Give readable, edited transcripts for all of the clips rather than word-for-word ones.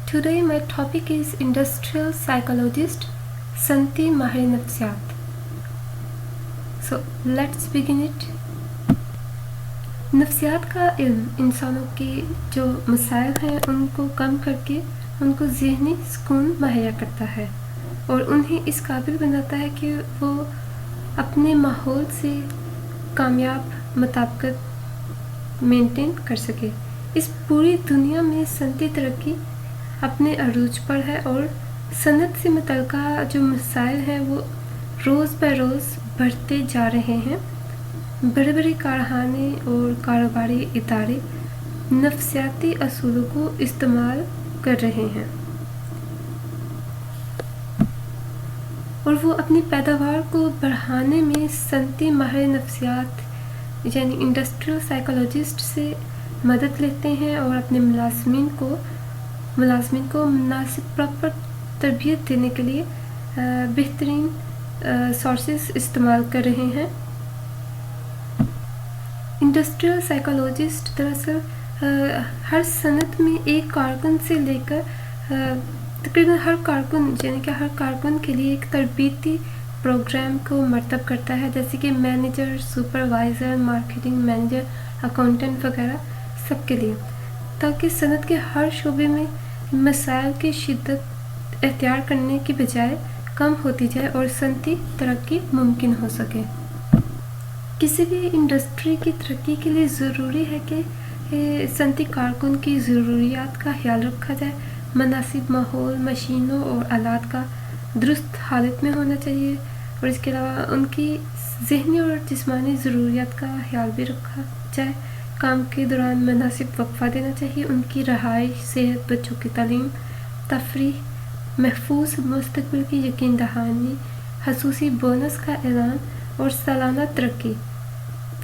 Today my topic is industrial psychologist Santi Mahir Nafsiyat. So let's begin it. नफ्सियात का इल्म इंसानों के जो मसाइल हैं उनको कम करके उनको ज़हनी सुकून मुहैया करता है और उन्हें इस काबिल बनाता है कि वो अपने माहौल से कामयाब मुताबिकत मेंटेन कर सके। इस पूरी दुनिया में सनती तरक्की अपने अरूज पर है और सनत से मुतल्लिका जो मसाइल हैं वो रोज़ ब रोज़ बढ़ते जा रहे हैं। बड़े बड़े कारखाने और कारोबारी इदारे नफ्सियाती असूलों को इस्तेमाल कर रहे हैं और वो अपनी पैदावार को बढ़ाने में सनती माहिर नफ्सियात यानी इंडस्ट्रियल साइकोलॉजिस्ट से मदद लेते हैं और अपने मुलाज़मीन को मुनासिब प्रॉपर तरबियत देने के लिए बेहतरीन सोर्सेस इस्तेमाल कर रहे हैं। इंडस्ट्रियल साइकोलॉजिस्ट दरअसल हर सनत में एक कारकुन से लेकर तकरीबन हर कारकुन के लिए एक तरबीती प्रोग्राम को मरतब करता है, जैसे कि manager, supervisor, marketing manager, accountant वगैरह सबके लिए, ताकि सनत के हर शोबे में मसाइल की शिद्दत एहतियार करने की बजाय कम होती जाए और सनती तरक्की मुमकिन हो सके। किसी भी इंडस्ट्री की तरक्की के लिए ज़रूरी है कि सनती कारकुन की ज़रूरियात का ख्याल रखा जाए। मुनासिब माहौल, मशीनों और आलात का दुरुस्त हालत में होना चाहिए और इसके अलावा उनकी ज़हनी और जिस्मानी ज़रूरियात का ख्याल भी रखा जाए। काम के दौरान मुनासिब वक्फा देना चाहिए। उनकी रहाइश, सेहत, बच्चों की तालीम, तफरीह, महफूज मुस्तकबिल की यकीन दहानी, खसूसी बोनस का ऐलान और सालाना तरक्की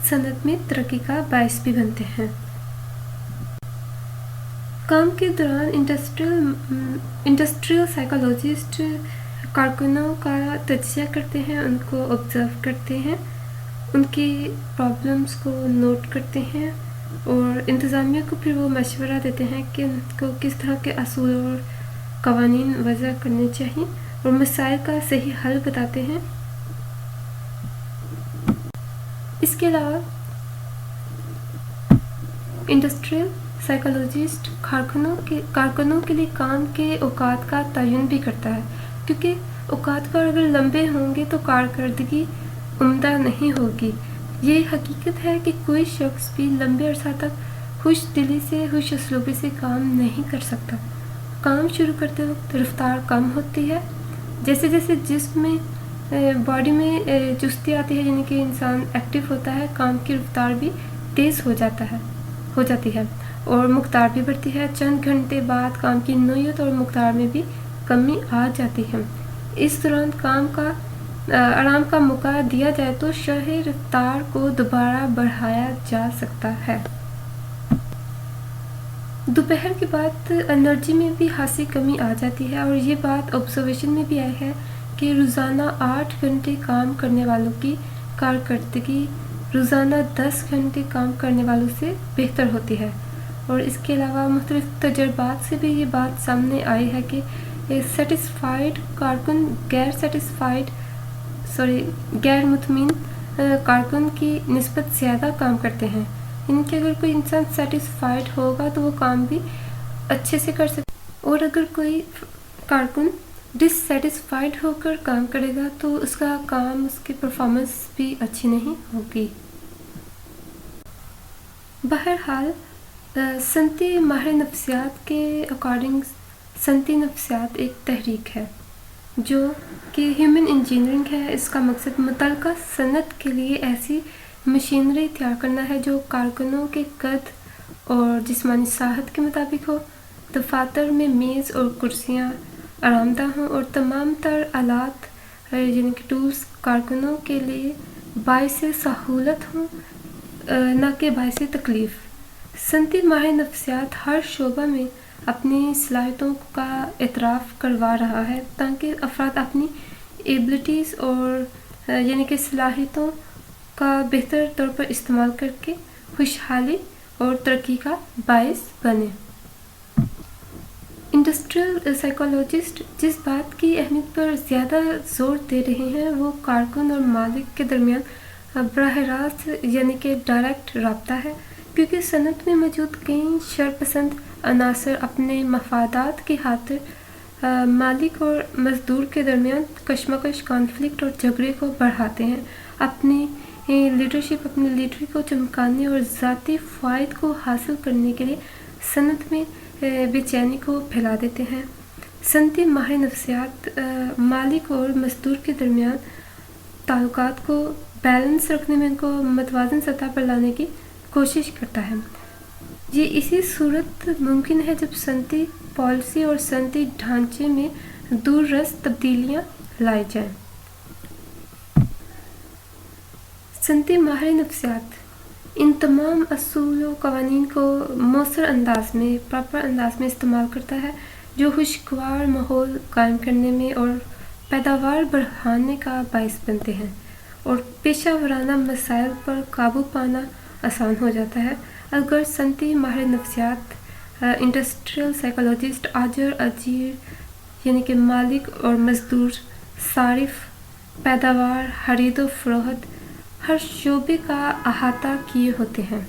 सनत में तरक्की का बायस भी बनते हैं। काम के दौरान इंडस्ट्रियल साइकोलॉजिस्ट कारकुनों का तज्ज़िया करते हैं, उनको ऑब्ज़र्व करते हैं, उनकी प्रॉब्लम्स को नोट करते हैं और इंतज़ामिया को फिर वो मशवरा देते हैं कि उनको किस तरह के असूल और कवानीन वज़ा करने चाहिए और मसाइल का सही हल बताते हैं। इसके अलावा इंडस्ट्रियल साइकोलॉजिस्ट कारकुनों के लिए काम के औकात का तयन भी करता है, क्योंकि औकात पर अगर लंबे होंगे तो कारकर्दगी उम्दा नहीं होगी। ये हकीकत है कि कोई शख्स भी लंबे अरसा तक खुश दिली से, खुश असलूबी से काम नहीं कर सकता। काम शुरू करते वक्त रफ्तार कम होती है। जैसे जैसे जिस्म में बॉडी में चुस्ती आती है, यानी कि इंसान एक्टिव होता है, काम की रफ्तार भी तेज़ हो जाती है और मुख्तार भी बढ़ती है। चंद घंटे बाद काम की नोयत और मुख्तार में भी कमी आ जाती है। इस दौरान आराम का मौका दिया जाए तो शरह रफ्तार को दोबारा बढ़ाया जा सकता है। दोपहर के बाद एनर्जी में भी खासी कमी आ जाती है और ये बात ऑब्जर्वेशन में भी आई है कि रोज़ाना 8 घंटे काम करने वालों की कारकर्दगी रोज़ाना 10 घंटे काम करने वालों से बेहतर होती है। और इसके अलावा मुख्तलिफ तजर्बात से भी ये बात सामने आई है कि सेटिस्फाइड कारकुन गैर मुतमिन कारकुन की निस्बत ज़्यादा काम करते हैं। इनके अगर कोई इंसान सेटिस्फाइड होगा तो वो काम भी अच्छे से कर सकता, और अगर कोई कारकुन डिससेटिस्फाइड होकर काम करेगा तो उसका काम, उसकी परफॉर्मेंस भी अच्छी नहीं होगी। बहरहाल सनती माहिर नफ्सियात के अकॉर्डिंग सनती नफ्सियात एक तहरीक है जो कि ह्यूमन इंजीनियरिंग है। इसका मकसद मुतल्लिका सनत के लिए ऐसी मशीनरी तैयार करना है जो कारकुनों के कद और जिस्मानी साहत के मुताबिक हो। दफातर में मेज़ और कुर्सियाँ आरामदा हों और तमाम तर आलात यानी कि टूल्स कारकुनों के लिए बाइस सहूलत हों, न कि बाइस तकलीफ़। सनती माहिर नफ्सियात हर शोबा में अपनी सलाहियतों का एतराफ़ करवा रहा है ताकि अफराद अपनी एबिलिटीज़ और यानी कि सलाहियतों का बेहतर तौर पर इस्तेमाल करके खुशहाली और तरक्की का बायस बने। انڈسٹریل سائیکالوجسٹ جس بات کی اہمیت پر زیادہ زور دے رہے ہیں وہ کارکن اور مالک کے درمیان براہ راست یعنی کہ ڈائریکٹ رابطہ ہے، کیونکہ صنعت میں موجود کئی شرپسند عناصر اپنے مفادات کی خاطر مالک اور مزدور کے درمیان کشمکش، کانفلکٹ اور جھگڑے کو بڑھاتے ہیں، اپنی لیڈری کو چمکانے اور ذاتی فوائد کو حاصل کرنے کے لیے صنعت میں بے چینی کو پھیلا دیتے ہیں۔ صنعتی ماہر نفسیات مالک اور مزدور کے درمیان تعلقات کو بیلنس رکھنے میں ان کو متوازن سطح پر لانے کی کوشش کرتا ہے۔ یہ اسی صورت ممکن ہے جب صنعتی پالیسی اور صنعتی ڈھانچے میں دور رس تبدیلیاں لائی جائیں۔ صنعتی ماہر نفسیات ان تمام اصول و قوانین کو مؤثر انداز میں پراپر انداز میں استعمال کرتا ہے جو خوشگوار ماحول قائم کرنے میں اور پیداوار بڑھانے کا باعث بنتے ہیں، اور پیشہ ورانہ مسائل پر قابو پانا آسان ہو جاتا ہے اگر صنعتی ماہر نفسیات انڈسٹریل سائیکالوجسٹ آجر اجیر یعنی کہ مالک اور مزدور، صارف، پیداوار، خرید و فروخت ہر شعبے کا احاطہ کیے ہوتے ہیں۔